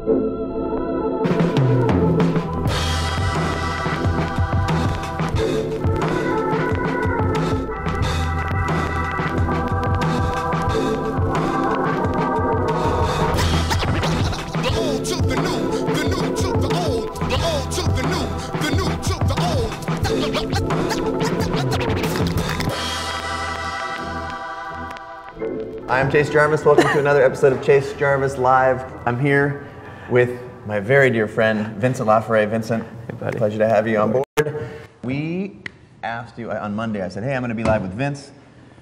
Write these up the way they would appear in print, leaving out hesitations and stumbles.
I'm Chase Jarvis. Welcome to another episode of Chase Jarvis Live. I'm here with my very dear friend, Vincent Laforet. Vincent, hey buddy. Pleasure to have you on board. We asked you on Monday, I said, hey, I'm going to be live with Vince.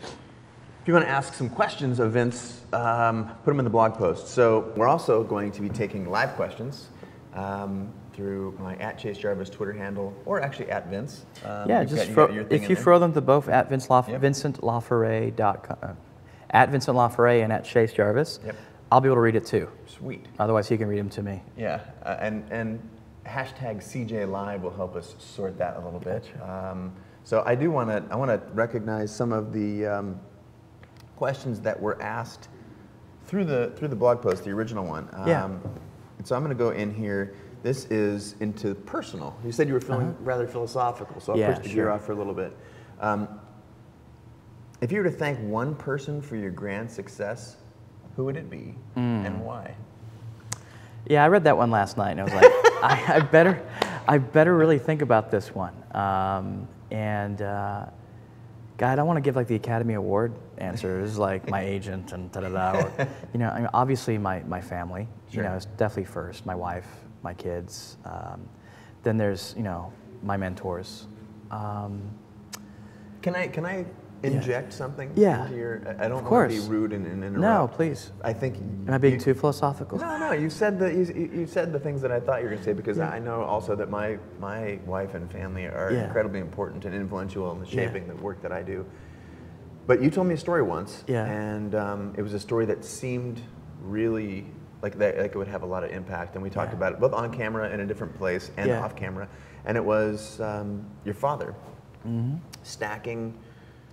If you want to ask some questions of Vince, put them in the blog post. So we're also going to be taking live questions through my @ChaseJarvis Twitter handle, or actually @Vince. Yeah, just if you throw them to both @VincentLaforet.com. @Vincent Laforet and @ChaseJarvis, yep. I'll be able to read it too. Sweet. Otherwise, he can read them to me. Yeah, and hashtag CJ Live will help us sort that a little bit. Gotcha. So I want to recognize some of the questions that were asked through the blog post, the original one. Yeah. So I'm going to go in here. This is into personal. You said you were feeling rather philosophical, so I'll push the gear off for a little bit. If you were to thank one person for your grand success, who would it be and why? Yeah, I read that one last night and I was like, I better really think about this one. God, I don't want to give like the Academy Award answer. This is like my agent and da-da-da. Or, you know, I mean, obviously my family, sure. You know, it's definitely first. My wife, my kids. Then there's, you know, my mentors. Can I inject something into your? I don't want to be rude and interrupt. No, please. I think. Am I being too philosophical? No. You said you said the things that I thought you were going to say, because I know also that my wife and family are incredibly important and influential in the shaping the work that I do. But you told me a story once, and it was a story that seemed really like it would have a lot of impact, and we talked about it both on camera in a different place and off camera, and it was your father stacking.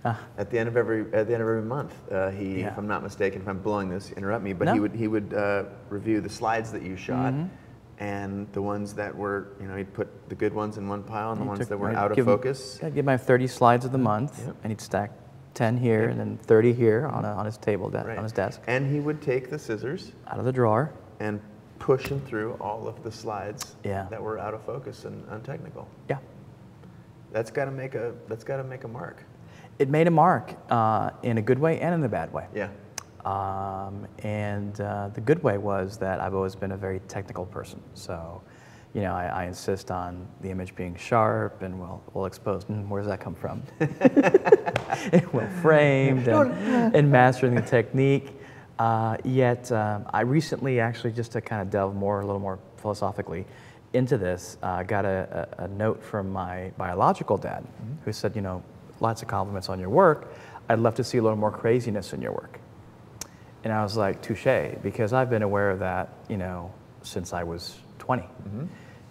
At the end of every month, if I'm not mistaken, if I'm blowing this, interrupt me. But he would review the slides that you shot, and the ones that were, you know, he'd put the good ones in one pile, and the ones that were out of focus. I'd give my 30 slides of the month, and he'd stack 10 here and then 30 here on his table, on his desk. And he would take the scissors out of the drawer and push them through all of the slides that were out of focus and untechnical. Yeah, that's got to make a mark. It made a mark in a good way and in a bad way. Yeah. The good way was that I've always been a very technical person. So, you know, I insist on the image being sharp and well exposed. Where does that come from? Well framed and mastering the technique. Yet I recently, actually, just to kind of delve a little more philosophically into this, got a note from my biological dad who said, you know, lots of compliments on your work. I'd love to see a little more craziness in your work. And I was like, touche, because I've been aware of that, you know, since I was 20.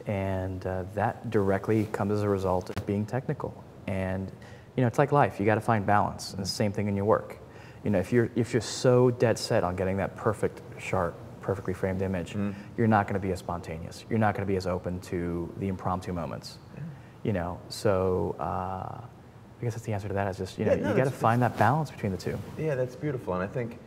And that directly comes as a result of being technical. And, you know, it's like life. You got to find balance. And the same thing in your work. You know, if you're so dead set on getting that perfect, sharp, perfectly framed image, you're not going to be as spontaneous. You're not going to be as open to the impromptu moments. You know, so I guess that's the answer to that. Is just, you know, you got to find that balance between the two. Yeah, that's beautiful. And I think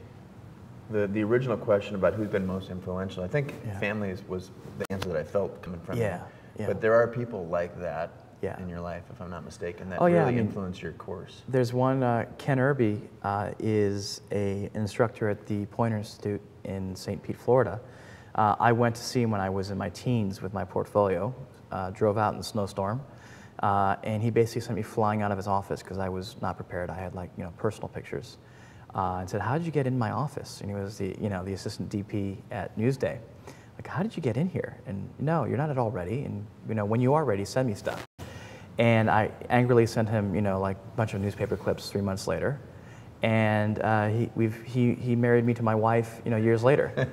the original question about who's been most influential, I think family was the answer that I felt coming from you. But there are people like that in your life, if I'm not mistaken, that really influence your course. There's one, Ken Irby is an instructor at the Poynter Institute in St. Pete, Florida. I went to see him when I was in my teens with my portfolio, drove out in the snowstorm, and he basically sent me flying out of his office because I was not prepared. I had, like, you know, personal pictures. And said, how did you get in my office? And he was the, you know, the assistant DP at Newsday. Like, how did you get in here? And no, you're not at all ready. And, you know, when you are ready, send me stuff. And I angrily sent him, you know, like a bunch of newspaper clips 3 months later. And he married me to my wife, you know, years later.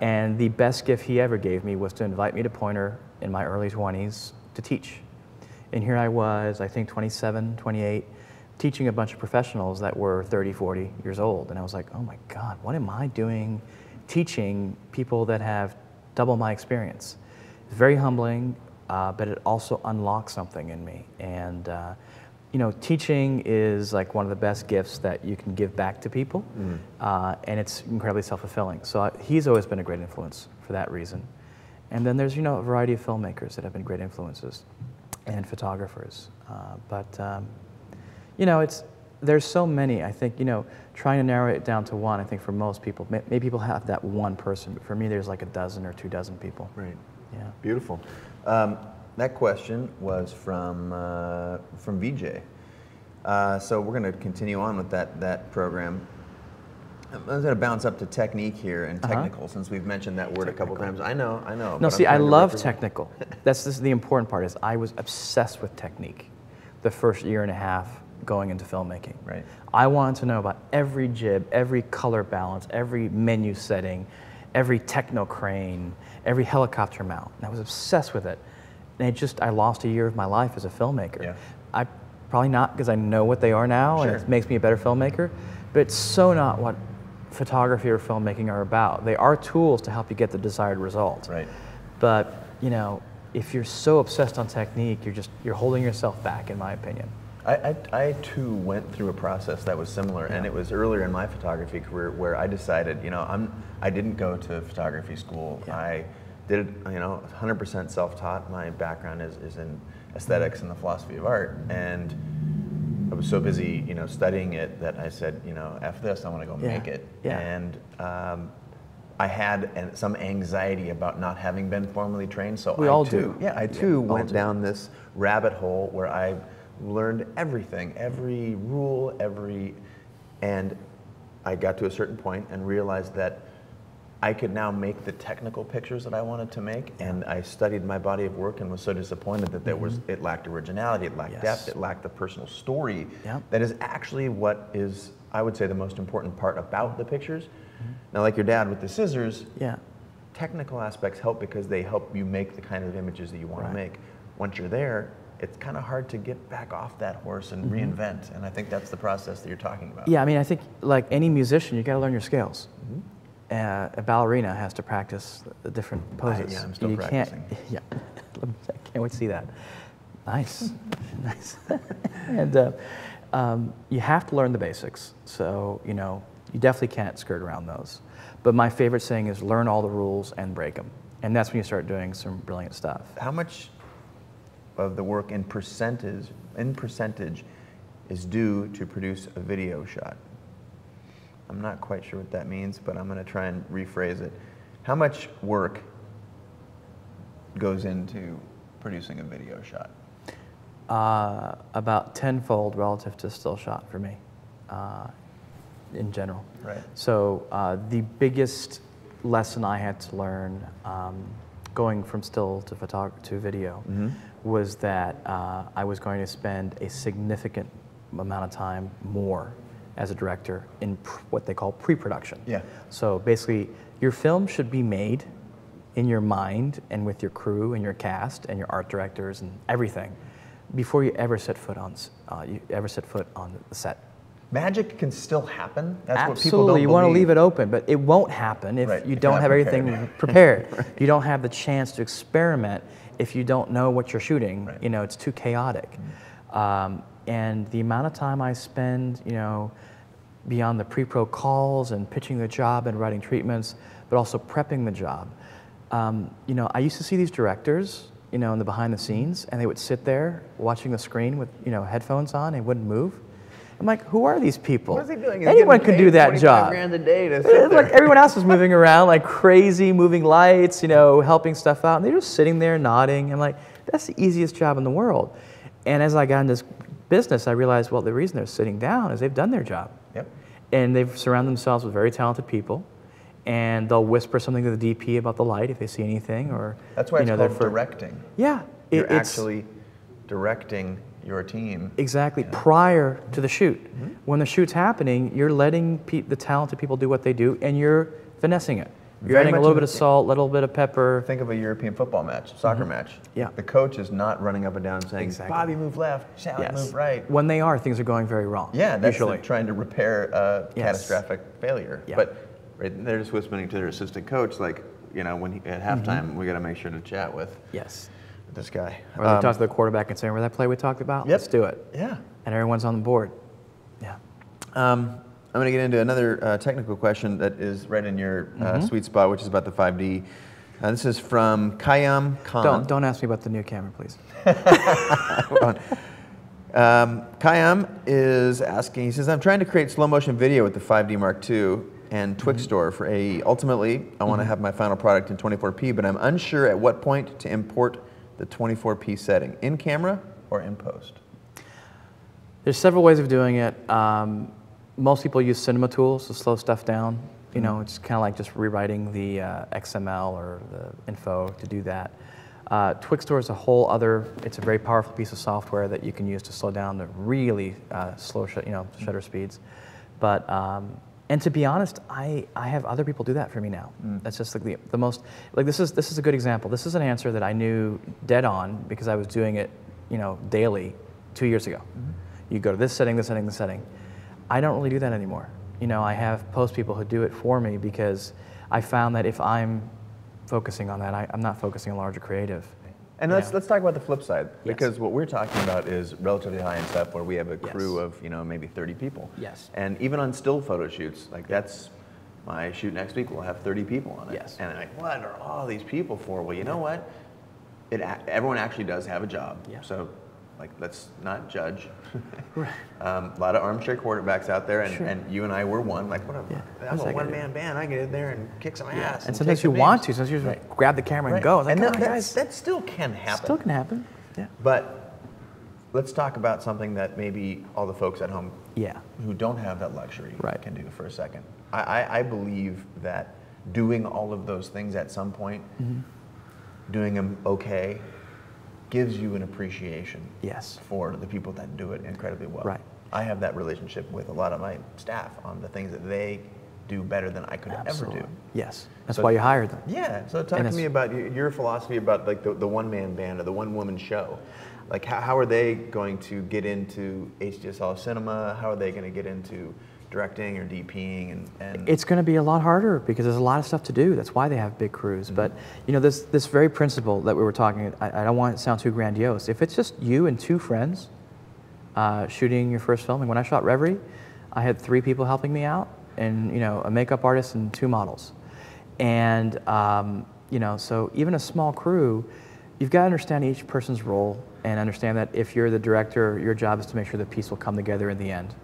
And the best gift he ever gave me was to invite me to Poynter in my early 20s to teach. And here I was, I think 27, 28, teaching a bunch of professionals that were 30, 40 years old. And I was like, oh my God, what am I doing teaching people that have double my experience. It's very humbling, but it also unlocks something in me. And you know, teaching is like one of the best gifts that you can give back to people, and it's incredibly self-fulfilling. So he's always been a great influence for that reason. And then there's, you know, a variety of filmmakers that have been great influences, and photographers. You know, there's so many. I think, you know, trying to narrow it down to one, I think for most people, maybe people have that one person, but for me there's like a dozen or 2 dozen people. Right. Yeah. Beautiful. That question was from VJ. So we're going to continue on with that program. I'm going to bounce up to technique here and technical, since we've mentioned that word a couple times. I know. No, see, I love technical. This is the important part, is I was obsessed with technique the first year and a half going into filmmaking. Right. I wanted to know about every jib, every color balance, every menu setting, every techno crane, every helicopter mount. And I was obsessed with it. And I lost a year of my life as a filmmaker. Yeah. I probably not because I know what they are now, and it makes me a better filmmaker, but it's so not what photography or filmmaking are about. They are tools to help you get the desired result. Right. But, you know, if you're so obsessed on technique, you're holding yourself back, in my opinion. I too went through a process that was similar, and it was earlier in my photography career where I decided, you know, I didn't go to photography school. I did it, you know, 100% self-taught. My background is in aesthetics and the philosophy of art, and I was so busy, you know, studying it that I said, you know, F this, I want to go make it. And I had some anxiety about not having been formally trained, so we all do. Yeah, I too went down this rabbit hole where I learned everything, every rule, and I got to a certain point and realized that I could now make the technical pictures that I wanted to make, and I studied my body of work and was so disappointed that it lacked originality, it lacked depth, it lacked the personal story. That is actually what is, I would say, the most important part about the pictures. Now, like your dad with the scissors, technical aspects help because they help you make the kind of images that you want to make. Once you're there, it's kind of hard to get back off that horse and reinvent, and I think that's the process that you're talking about. Yeah, I mean, I think like any musician, you got to learn your scales. A ballerina has to practice the different poses. I'm still practicing. I can't wait to see that. Nice, nice. And you have to learn the basics. So, you know, you definitely can't skirt around those. But my favorite saying is learn all the rules and break them. And that's when you start doing some brilliant stuff. How much of the work in percentage is due to produce a video shot? I'm not quite sure what that means, but I'm going to try and rephrase it. How much work goes into producing a video shot? About tenfold relative to still shot for me, in general. Right. So the biggest lesson I had to learn going from still to video was that I was going to spend a significant amount of time more as a director in what they call pre-production. So basically, your film should be made in your mind and with your crew and your cast and your art directors and everything before you ever set foot on the set. Magic can still happen. That's Absolutely, what people don't you want to believe. leave it open, but it won't happen if you don't have everything prepared. You don't have the chance to experiment if you don't know what you're shooting. You know, it's too chaotic. And the amount of time I spend, you know, beyond the pre-pro calls and pitching the job and writing treatments, but also prepping the job. You know, I used to see these directors, you know, in the behind the scenes, and they would sit there watching the screen with, you know, headphones on and wouldn't move. I'm like, who are these people? What is he doing? He's Anyone can do that job. $25,000 a day to sit there. Like everyone else is moving around like crazy, moving lights, you know, helping stuff out. And they're just sitting there nodding. I'm like, that's the easiest job in the world. And as I got in this business, I realized, well, the reason they're sitting down is they've done their job. And they've surrounded themselves with very talented people. And they'll whisper something to the DP about the light if they see anything. Or that's why it's called directing. Yeah. You're actually directing your team. Exactly, prior to the shoot. When the shoot's happening, you're letting the talented people do what they do, and you're finessing it. You're adding a little bit of salt, a little bit of pepper. Think of a European football match, soccer match. The coach is not running up and down saying, Bobby, move left, Sally, move right. When they are, things are going very wrong. That's trying to repair a catastrophic failure. But they're just whispering to their assistant coach, like, you know, when at halftime, we got to make sure to chat with this guy. Or they talk to the quarterback and say, remember that play we talked about? Yep. Let's do it. Yeah. And everyone's on the board. Yeah. I'm going to get into another technical question that is right in your sweet spot, which is about the 5D. This is from Khayyam Khan. Don't ask me about the new camera, please. Khayyam is asking, he says, I'm trying to create slow motion video with the 5D Mark II and Twixtor for AE. Ultimately, I want to have my final product in 24p, but I'm unsure at what point to import the 24p setting, in camera or in post. There's several ways of doing it. Most people use cinema tools to slow stuff down. You know, it's kind of like just rewriting the XML or the info to do that. Twixtor is a whole other, it's a very powerful piece of software that you can use to slow down the really slow shutter speeds. But, and to be honest, I have other people do that for me now. That's just like the most, like this is a good example. This is an answer that I knew dead on because I was doing it, you know, daily 2 years ago. You go to this setting, this setting, this setting. I don't really do that anymore. You know, I have post people who do it for me because I found that if I'm focusing on that, I'm not focusing on larger creative. And let's talk about the flip side, because what we're talking about is relatively high-end stuff where we have a crew of, you know, maybe 30 people. Yes. And even on still photo shoots, like that's my shoot next week, we'll have 30 people on it. Yes. And I'm like, what are all these people for? Well, you know what? Everyone actually does have a job. Yeah. So, like, let's not judge. A lot of armchair quarterbacks out there, and you and I were one. Like, I'm a one-man band. I get in there and kick some ass. And sometimes you want to. Sometimes you just grab the camera and go. It's like, and that still can happen. Still can happen. Yeah. But let's talk about something that maybe all the folks at home who don't have that luxury can do for a second. I believe that doing all of those things at some point, doing them okay, gives you an appreciation for the people that do it incredibly well. Right. I have that relationship with a lot of my staff on the things that they do better than I could ever do. Yes, that's why you hired them. Yeah, so talk to me about your philosophy about like the one-man band or the one-woman show. Like how are they going to get into HDSL cinema? How are they going to get into directing or DPing and it's going to be a lot harder because there's a lot of stuff to do. That's why they have big crews. But you know, this very principle that we were talking, I don't want it to sound too grandiose. If it's just you and 2 friends shooting your first film, and when I shot Reverie, I had 3 people helping me out, and you know, a makeup artist and 2 models, and you know, so even a small crew, you've got to understand each person's role and understand that if you're the director, your job is to make sure the piece will come together in the end.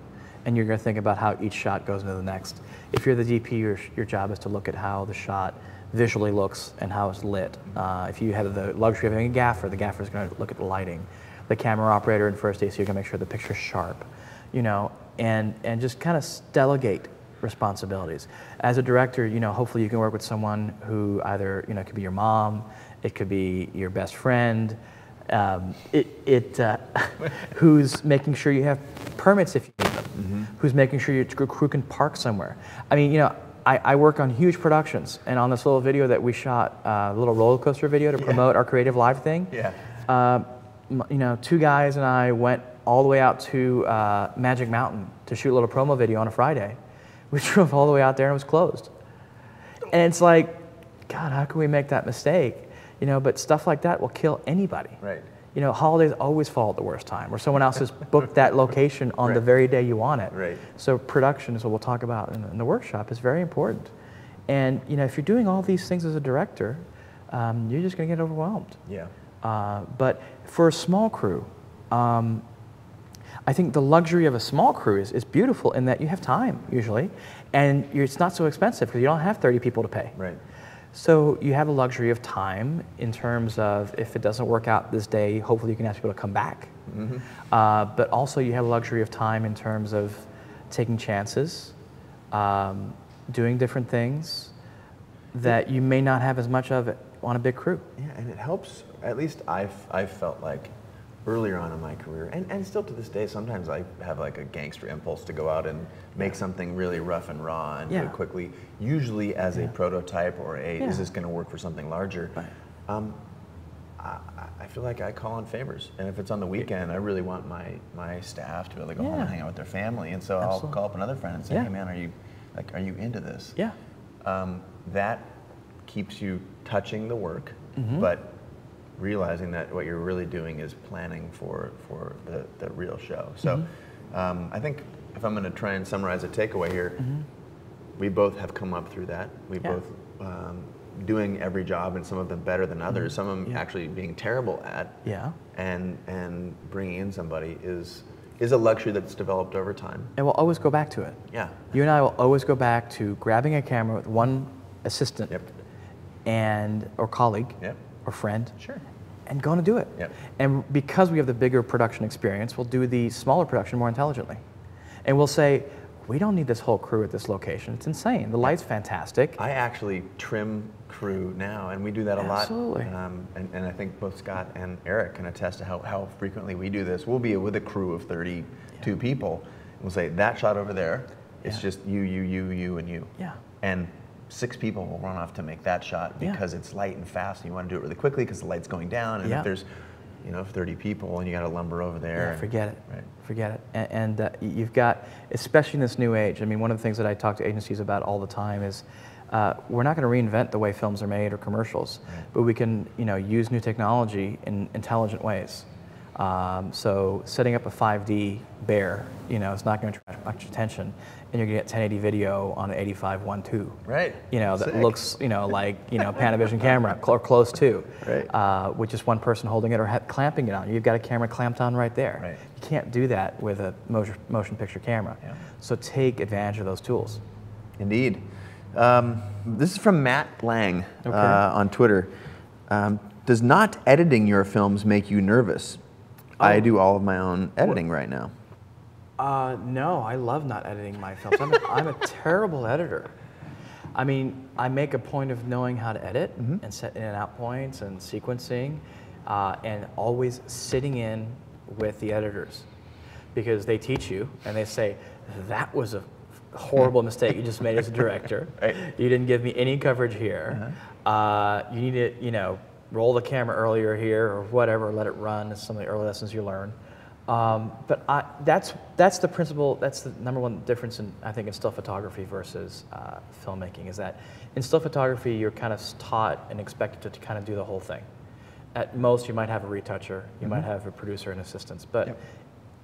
And you're going to think about how each shot goes into the next. If you're the DP, your job is to look at how the shot visually looks and how it's lit. If you have the luxury of having a gaffer, the gaffer is going to look at the lighting. The camera operator in first AC, you're going to make sure the picture's sharp, you know, and just kind of delegate responsibilities. As a director, you know, hopefully you can work with someone who either, you know, it could be your mom, it could be your best friend, who's making sure you have permits if you need them, who's making sure your crew can park somewhere. I mean, you know, I work on huge productions, and on this little video that we shot, a little roller coaster video to promote our Creative Live thing, you know, 2 guys and I went all the way out to Magic Mountain to shoot a little promo video on a Friday. We drove all the way out there and it was closed. And it's like, God, how can we make that mistake? You know, but stuff like that will kill anybody. Right. You know, holidays always fall at the worst time, or someone else has booked that location on the very day you want it. Right. So production is what we'll talk about in the workshop is very important. And you know, if you're doing all these things as a director, you're just going to get overwhelmed. Yeah. But for a small crew, I think the luxury of a small crew is beautiful in that you have time usually, and it's not so expensive because you don't have 30 people to pay. Right. So you have a luxury of time in terms of if it doesn't work out this day, hopefully you can ask people to come back. But also you have a luxury of time in terms of taking chances, doing different things that you may not have as much of it on a big crew. Yeah, and it helps, at least I've felt like earlier on in my career, and still to this day, sometimes I have like a gangster impulse to go out and make something really rough and raw and do it quickly, usually as a prototype or is this going to work for something larger? Right. I feel like I call in favors, and if it's on the weekend, I really want my staff to be able to go home and hang out with their family, and so I'll call up another friend and say, hey man, are you into this? Yeah. That keeps you touching the work, but realizing that what you're really doing is planning for the real show. So I think if I'm going to try and summarize a takeaway here, we both have come up through that. We both doing every job, and some of them better than others, some of them actually being terrible at, and bringing in somebody is a luxury that's developed over time. And we'll always go back to it. Yeah. You and I will always go back to grabbing a camera with one assistant or colleague or friend and going to do it. And because we have the bigger production experience, we'll do the smaller production more intelligently. And we'll say, we don't need this whole crew at this location. It's insane. The light's fantastic. I actually trim crew now, and we do that a lot. Absolutely. And I think both Scott and Eric can attest to how frequently we do this. We'll be with a crew of 32 people, and we'll say, that shot over there, it's just you, and you. Yeah. And 6 people will run off to make that shot because it's light and fast, and you want to do it really quickly because the light's going down, and if there's 30 people and you got to lumber over there. Yeah, forget it. Right. Forget it. And you've got, especially in this new age, I mean, one of the things that I talk to agencies about all the time is we're not going to reinvent the way films are made or commercials, but we can, use new technology in intelligent ways. So setting up a 5D bear, it's not going to attract much attention, and you're going to get 1080 video on an 85 1.2. Right. That looks, like, Panavision camera or close to. Right. With just one person holding it or clamping it on. You've got a camera clamped on right there. Right. You can't do that with a motion picture camera. Yeah. So take advantage of those tools. Indeed. This is from Matt Lang on Twitter. Does not editing your films make you nervous? I do all of my own editing right now. No, I love not editing my films. I'm a terrible editor. I mean, I make a point of knowing how to edit and set in and out points and sequencing, and always sitting in with the editors, because they teach you and they say, that was a horrible mistake you just made as a director. You didn't give me any coverage here. You need to, roll the camera earlier here or whatever, let it run. It's some of the early lessons you learn. But that's the principle, that's the number one difference I think in still photography versus filmmaking, is that in still photography you're kind of taught and expected to kind of do the whole thing. At most you might have a retoucher, you might have a producer and assistants, but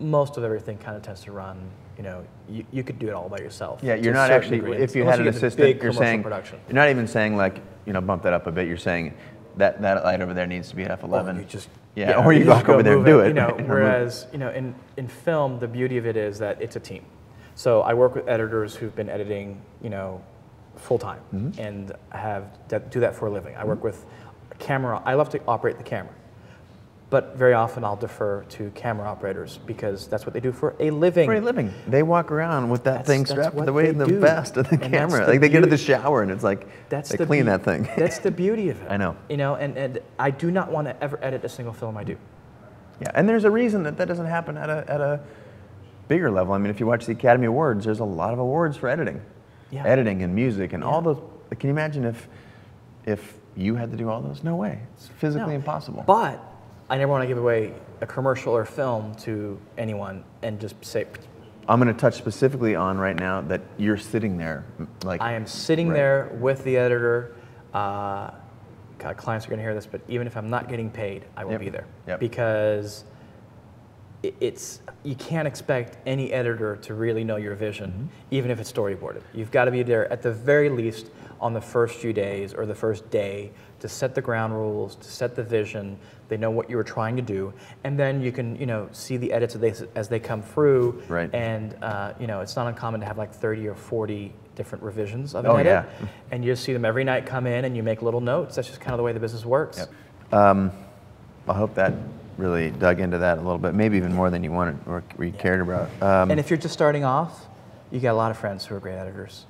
most of everything kind of tends to run, you could do it all by yourself. Yeah, you're not actually, if you had an assistant, you're saying, production. You're not even saying like, bump that up a bit, you're saying that light over there needs to be at f11. Or you just, or you walk over there and do it. Whereas, in film, the beauty of it is that it's a team. So I work with editors who've been editing, full time and do that for a living. I work with a camera. I love to operate the camera, but very often I'll defer to camera operators because that's what they do for a living. For a living. They walk around with that thing strapped the way the best of the camera. Like they get to the shower and it's like, they clean that thing. That's the beauty of it. I know. And I do not want to ever edit a single film I do. Yeah, and there's a reason that doesn't happen at a bigger level. I mean, if you watch the Academy Awards, there's a lot of awards for editing. Yeah. Editing and music and all those. Can you imagine if you had to do all those? No way. It's physically impossible. But I never want to give away a commercial or film to anyone and just say. I'm going to touch specifically on right now that you're sitting there. Like I am sitting there with the editor. God, clients are going to hear this, but even if I'm not getting paid, I will be there. Because you can't expect any editor to really know your vision, even if it's storyboarded. You've got to be there at the very least on the first few days or the first day to set the ground rules, to set the vision. They know what you were trying to do, and then you can see the edits as they come through. Right. And it's not uncommon to have like 30 or 40 different revisions of an edit, and you just see them every night come in, and you make little notes. That's just kind of the way the business works. I hope that really dug into that a little bit, maybe even more than you wanted or you cared about. And if you're just starting off, you got a lot of friends who are great editors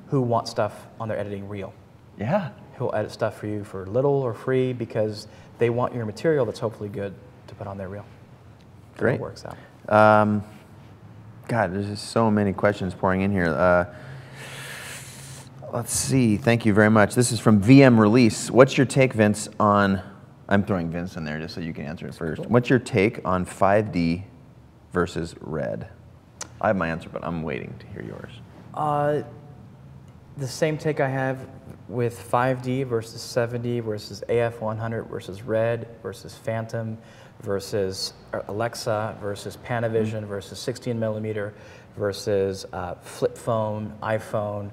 who want stuff on their editing reel. Yeah. Who'll edit stuff for you for little or free because they want your material that's hopefully good to put on their reel. Great. It works out. God, there's just so many questions pouring in here. Let's see. Thank you very much. This is from VM Release. What's your take, Vince, on... I'm throwing Vince in there just so you can answer it first. Cool. What's your take on 5D versus red? I have my answer, but I'm waiting to hear yours. The same take I have with 5D versus 7D versus AF100 versus Red versus Phantom versus Alexa versus Panavision versus 16 millimeter versus flip phone, iPhone,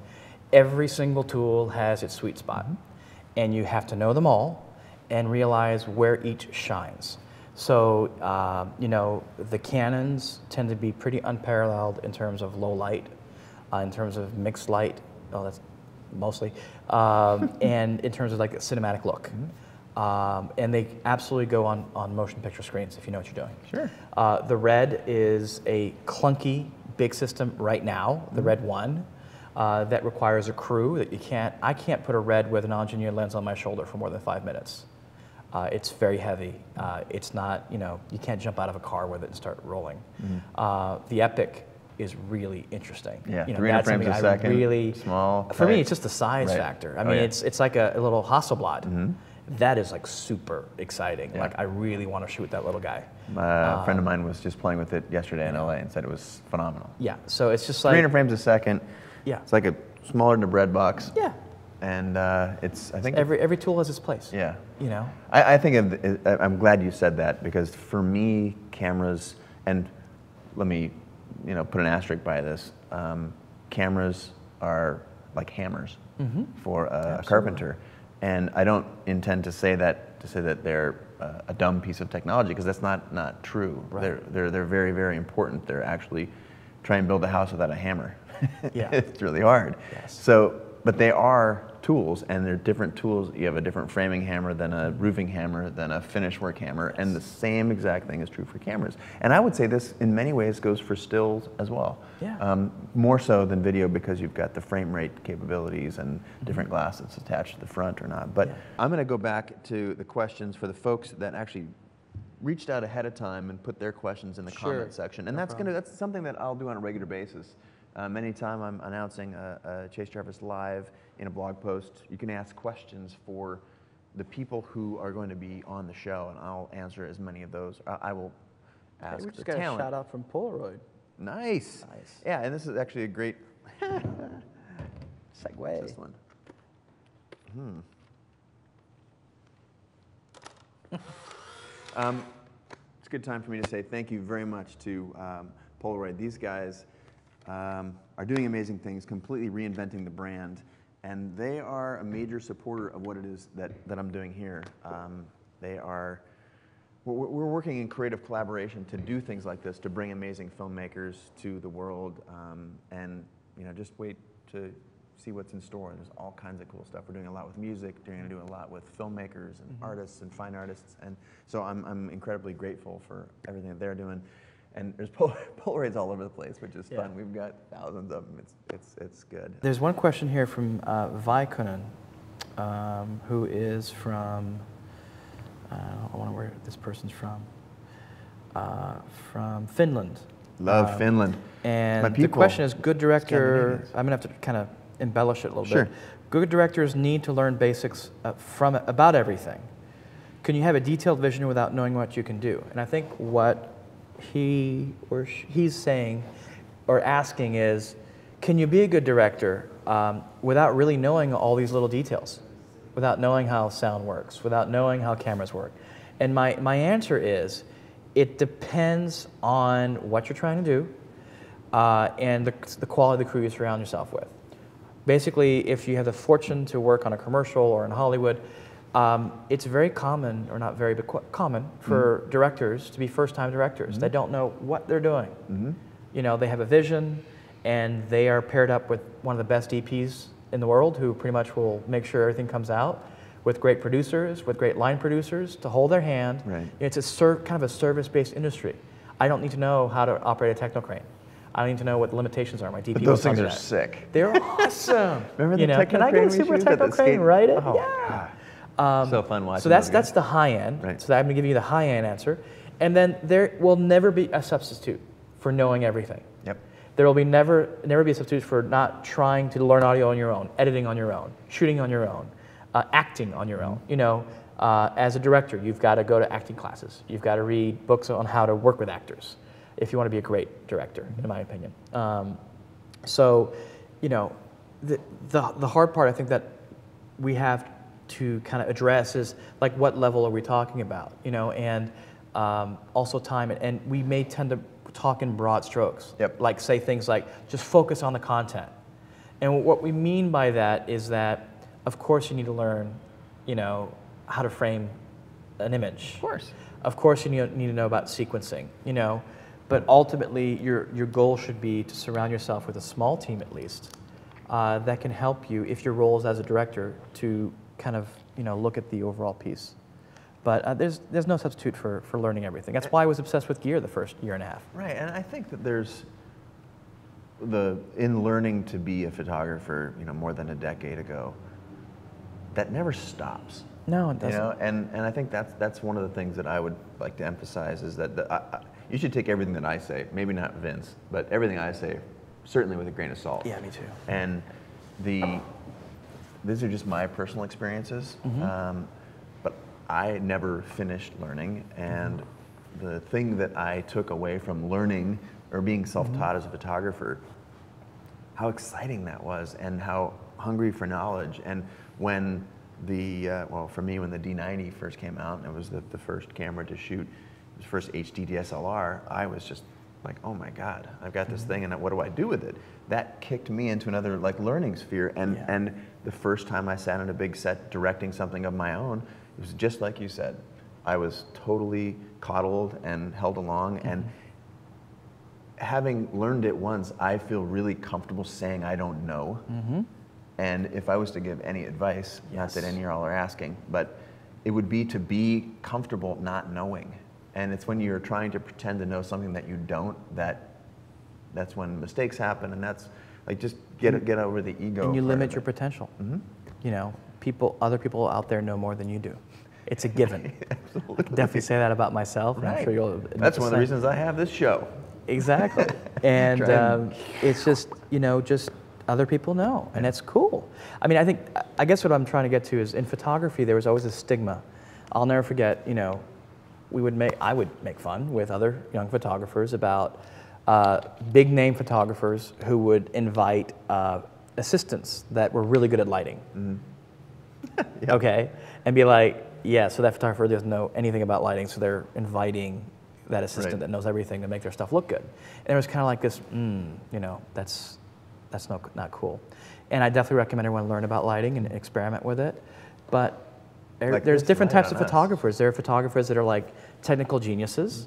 every single tool has its sweet spot. And you have to know them all and realize where each shines. So, you know, the Canons tend to be pretty unparalleled in terms of low light, in terms of mixed light, that's mostly, and in terms of like a cinematic look. And they absolutely go on motion picture screens if you know what you're doing. Sure. The Red is a clunky big system right now, the Red 1, that requires a crew that I can't put a Red with an engineered lens on my shoulder for more than 5 minutes. It's very heavy. It's not, you know, you can't jump out of a car with it and start rolling. The Epic is really interesting. Yeah, you know, 300 frames a second, really, small. For me, it's just the size factor. I mean, it's like a little Hasselblad. That is like super exciting. Yeah. Like I really want to shoot that little guy. A friend of mine was just playing with it yesterday in LA and said it was phenomenal. Yeah, so it's just like 300 frames a second. Yeah. It's like smaller than a bread box. Yeah. And I think every tool has its place. Yeah. You know. I think I'm glad you said that, because for me, cameras, and let me, you know, put an asterisk by this. Cameras are like hammers for a carpenter, and I don't intend to say that they're a dumb piece of technology, because that's not true. Right. They're very, very important. They're actually trying to build a house without a hammer. Yeah. It's really hard. Yes. So, but they are tools, and they're different tools. You have a different framing hammer than a roofing hammer than a finish work hammer, and the same exact thing is true for cameras. And I would say this in many ways goes for stills as well. Yeah. More so than video, because you've got the frame rate capabilities and different glass that's attached to the front or not. But I'm going to go back to the questions for the folks that actually reached out ahead of time and put their questions in the comment section, and that's something that I'll do on a regular basis. Anytime I'm announcing a Chase Jarvis live in a blog post, you can ask questions for the people who are going to be on the show, and I'll answer as many of those. I will ask We the just got talent. a shout out from Polaroid. Nice. Yeah, and this is actually a great segue. This one. It's a good time for me to say thank you very much to Polaroid. These guys are doing amazing things, completely reinventing the brand, and they are a major supporter of what it is that I'm doing here. We're working in creative collaboration to do things like this, to bring amazing filmmakers to the world, and you know, just wait to see what's in store. There's all kinds of cool stuff. We're doing a lot with music, doing a lot with filmmakers and artists and fine artists, and so I'm incredibly grateful for everything that they're doing. And there's Polaroids all over the place, which is fun. We've got thousands of them. It's good. There's one question here from Vaikunen, who is from, I wonder where this person's from Finland. Love Finland. And the question is, good director, I'm gonna have to kind of embellish it a little bit. Good directors need to learn basics about everything. Can you have a detailed vision without knowing what you can do? And I think what he's saying or asking is, can you be a good director without really knowing all these little details, without knowing how sound works, without knowing how cameras work? And my answer is, it depends on what you're trying to do and the quality of the crew you surround yourself with. Basically, if you have the fortune to work on a commercial or in Hollywood, it's very common, or not very, but common for directors to be first-time directors. They don't know what they're doing. You know, they have a vision, and they are paired up with one of the best DPs in the world, who pretty much will make sure everything comes out, with great producers, with great line producers to hold their hand. Right. It's kind of a service-based industry. I don't need to know how to operate a techno crane. I don't need to know what the limitations are. My DP. But those things are sick. They're awesome. Remember the you know, techno can I get a crane we super used at techno the crane? skate? Right? Oh, yeah. God. So fun watching. So that's the high end. Right. So I'm going to give you the high end answer, and then there will never be a substitute for knowing everything. Yep. There will be never be a substitute for not trying to learn audio on your own, editing on your own, shooting on your own, acting on your own. You know, as a director, you've got to go to acting classes. You've got to read books on how to work with actors if you want to be a great director, in my opinion. So, you know, the hard part, I think, that we have to kind of address is like, what level are we talking about, you know, and also time, and we may tend to talk in broad strokes, like say things like, just focus on the content. And what we mean by that is that, of course, you need to learn, you know, how to frame an image. Of course. Of course, you need to know about sequencing, you know, but ultimately, your goal should be to surround yourself with a small team, at least, that can help you, if your role is as a director, to kind of, you know, look at the overall piece. But there's no substitute for learning everything. That's why I was obsessed with gear the first year and a half. Right, and I think that there's in learning to be a photographer, you know, more than a decade ago, that never stops. No, it doesn't. You know, and I think that's one of the things that I would like to emphasize is that you should take everything that I say, maybe not Vince, but everything I say, certainly with a grain of salt. Yeah, me too. And these are just my personal experiences, but I never finished learning, and the thing that I took away from learning or being self-taught as a photographer, how exciting that was, and how hungry for knowledge. And when well, for me, when the D90 first came out, and it was the first camera to shoot, the first HD DSLR, I was just like, oh my God, I've got this thing, and what do I do with it? That kicked me into another like learning sphere, and the first time I sat on a big set directing something of my own, it was just like you said. I was totally coddled and held along, and having learned it once, I feel really comfortable saying I don't know. And if I was to give any advice, not that any of y'all are asking, but it would be to be comfortable not knowing. And it's when you're trying to pretend to know something that you don't, that's when mistakes happen, and that's like, just get over the ego. And you limit your potential. You know, other people out there know more than you do. It's a given. Absolutely. I can definitely say that about myself, and I'm sure you'll admit That's one of the reasons I have this show. Exactly. And it's just, you know, just other people know, and it's cool. I mean, I guess what I'm trying to get to is, in photography, there was always a stigma. I'll never forget, you know, I would make fun with other young photographers about big name photographers who would invite assistants that were really good at lighting. Okay, and be like, yeah, so that photographer doesn't know anything about lighting, so they're inviting that assistant that knows everything to make their stuff look good. And it was kind of like this, you know, that's not cool. And I definitely recommend everyone learn about lighting and experiment with it. But there's different types of photographers. There are photographers that are like technical geniuses,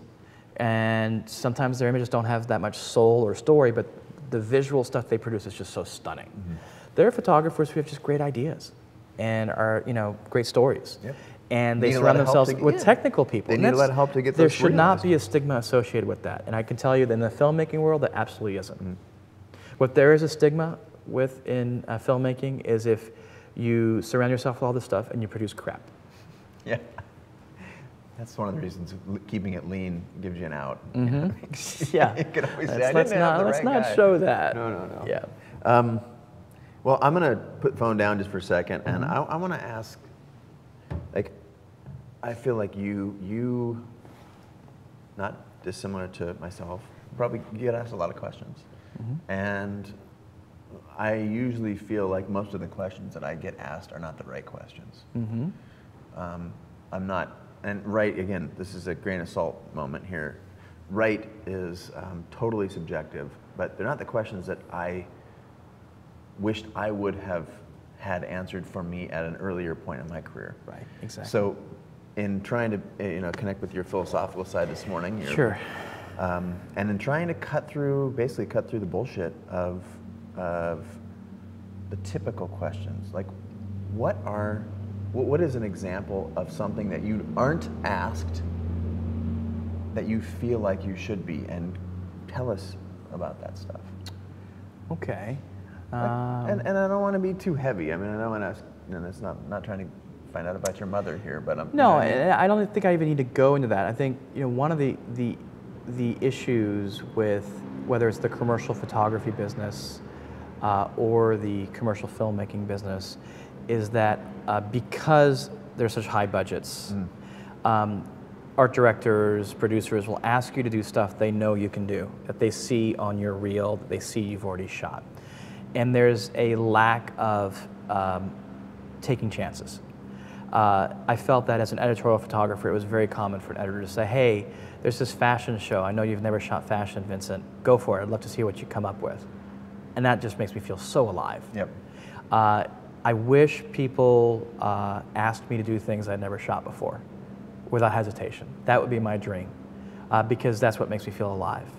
and sometimes their images don't have that much soul or story, but the visual stuff they produce is just so stunning. There are photographers who have just great ideas and are, you know, great stories. And they surround themselves with technical people. They need a lot of help to get those. There should not be a stigma associated with that. And I can tell you that in the filmmaking world, that absolutely isn't. What there is a stigma with in filmmaking is if you surround yourself with all this stuff and you produce crap. Yeah. That's one of the reasons keeping it lean gives you an out. Yeah. You can always say, let's not show that. No. Yeah. Well, I'm going to put the phone down just for a second, and I want to ask, like, I feel like you, not dissimilar to myself, probably get asked a lot of questions. And I usually feel like most of the questions that I get asked are not the right questions. I'm not, and right, again, this is a grain of salt moment here. Right is totally subjective, but they're not the questions that I wished I would have had answered for me at an earlier point in my career. Right, exactly. So in trying to connect with your philosophical side this morning, and in trying to basically cut through the bullshit of the typical questions, like what is an example of something that you aren't asked that you feel like you should be, and tell us about that stuff. Okay. And I don't want to be too heavy. I mean, I don't want to ask, it's not trying to find out about your mother here, but I'm... No, I don't think I even need to go into that. I think, one of the issues with whether it's the commercial photography business or the commercial filmmaking business is that because there's such high budgets, art directors, producers will ask you to do stuff they know you can do, that they see on your reel, that they see you've already shot. And there's a lack of taking chances. I felt that as an editorial photographer, it was very common for an editor to say, hey, there's this fashion show. I know you've never shot fashion, Vincent. Go for it. I'd love to see what you come up with. And that just makes me feel so alive. Yep. I wish people asked me to do things I'd never shot before without hesitation. That would be my dream, because that's what makes me feel alive,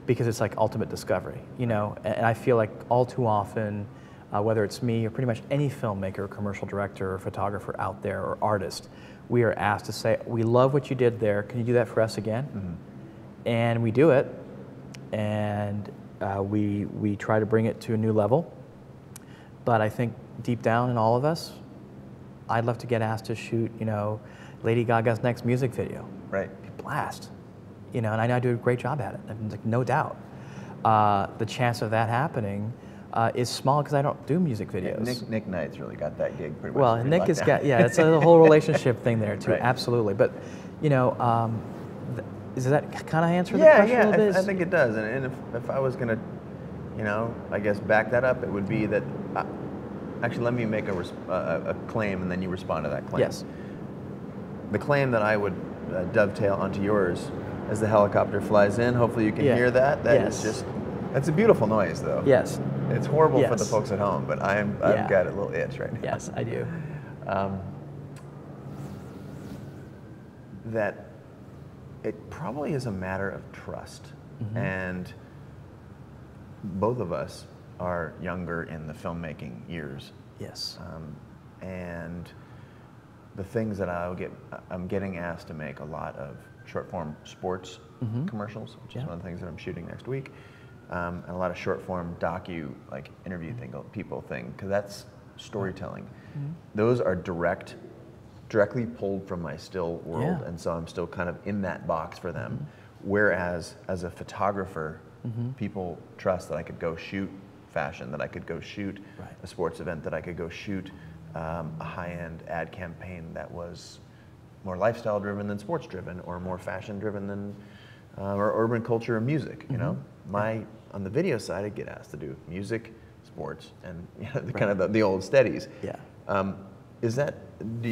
because it's like ultimate discovery, you know? And I feel like all too often, whether it's me or pretty much any filmmaker, or commercial director, or photographer out there, or artist, we are asked to say, we love what you did there, can you do that for us again? Mm-hmm. And we do it, and we try to bring it to a new level. But I think deep down in all of us, I'd love to get asked to shoot, you know, Lady Gaga's next music video. Right. Blast. You know, and I know I do a great job at it, like, no doubt. The chance of that happening is small because I don't do music videos. Nick Knight's really got that gig pretty much. Well, Nick has got, yeah, it's a whole relationship thing there too, right. Absolutely. But, you know, does that kind of answer the question a little bit? I think it does. And if I was going to, you know, I guess back that up, it would be that, actually let me make a claim and then you respond to that claim. Yes. The claim that I would dovetail onto yours as the helicopter flies in, hopefully you can hear that. That is just, that's a beautiful noise though. Yes. It's horrible for the folks at home, but I've got a little itch right now. Yes, I do. That it probably is a matter of trust. Mm-hmm. And both of us are younger in the filmmaking years. Yes. And the things that I'm getting asked to make a lot of short form sports commercials, which is one of the things that I'm shooting next week. And a lot of short form like interview people thing, because that's storytelling. Mm-hmm. Those are directly pulled from my still world, and so I'm still kind of in that box for them. Mm-hmm. Whereas as a photographer, people trust that I could go shoot fashion, that I could go shoot a sports event, that I could go shoot a high-end ad campaign that was more lifestyle driven than sports driven, or more fashion driven than or urban culture or music. You know, on the video side, I get asked to do music, sports, and kind of the old steadies. Yeah. Do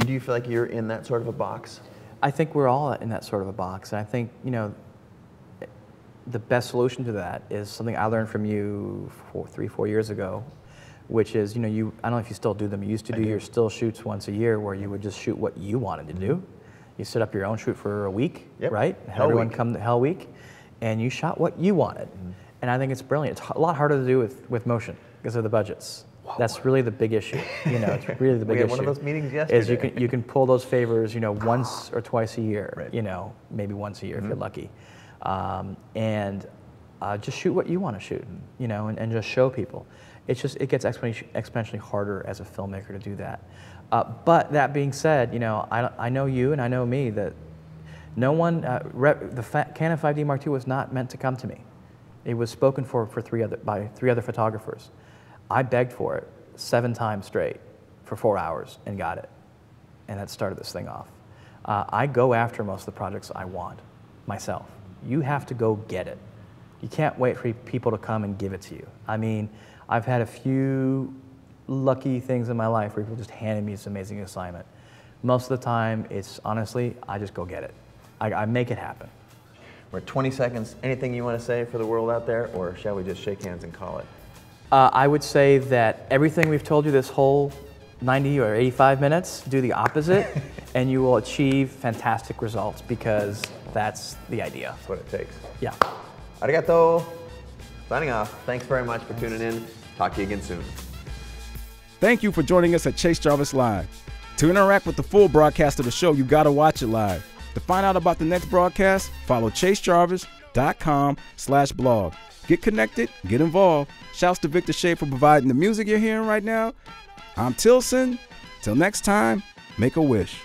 you feel like you're in that sort of a box? I think we're all in that sort of a box, and I think, you know, the best solution to that is something I learned from you 3-4 years ago, which is, you know, I don't know if you still do them. You used to do your still shoots once a year, where you would just shoot what you wanted to do. You set up your own shoot for a week, right? Have everyone come to Hell Week, and you shot what you wanted. And I think it's brilliant. It's a lot harder to do with motion because of the budgets. Whoa. That's really the big issue. You know, it's really the big issue. We had one of those meetings yesterday. Is you can pull those favors, you know, once or twice a year. You know, maybe once a year if you're lucky, and just shoot what you want to shoot. You know, and just show people. It gets exponentially harder as a filmmaker to do that. But that being said, you know, I know you and I know me that no one, the Canon 5D Mark II was not meant to come to me. It was spoken for by three other photographers. I begged for it 7 times straight for 4 hours and got it. And that started this thing off. I go after most of the projects I want myself. You have to go get it. You can't wait for people to come and give it to you. I mean, I've had a few lucky things in my life where people just handed me this amazing assignment. Most of the time, it's honestly, I just go get it. I make it happen. We're at 20 seconds. Anything you want to say for the world out there, or shall we just shake hands and call it? I would say that everything we've told you this whole 90 or 85 minutes, do the opposite, and you will achieve fantastic results, because that's the idea. That's what it takes. Yeah. Arigato. Signing off. Thanks very much for tuning in. Talk to you again soon. Thank you for joining us at Chase Jarvis Live. To interact with the full broadcast of the show, you gotta watch it live. To find out about the next broadcast, follow ChaseJarvis.com/blog. Get connected, get involved. Shouts to Victor Shea for providing the music you're hearing right now. I'm Tilson. Till next time, make a wish.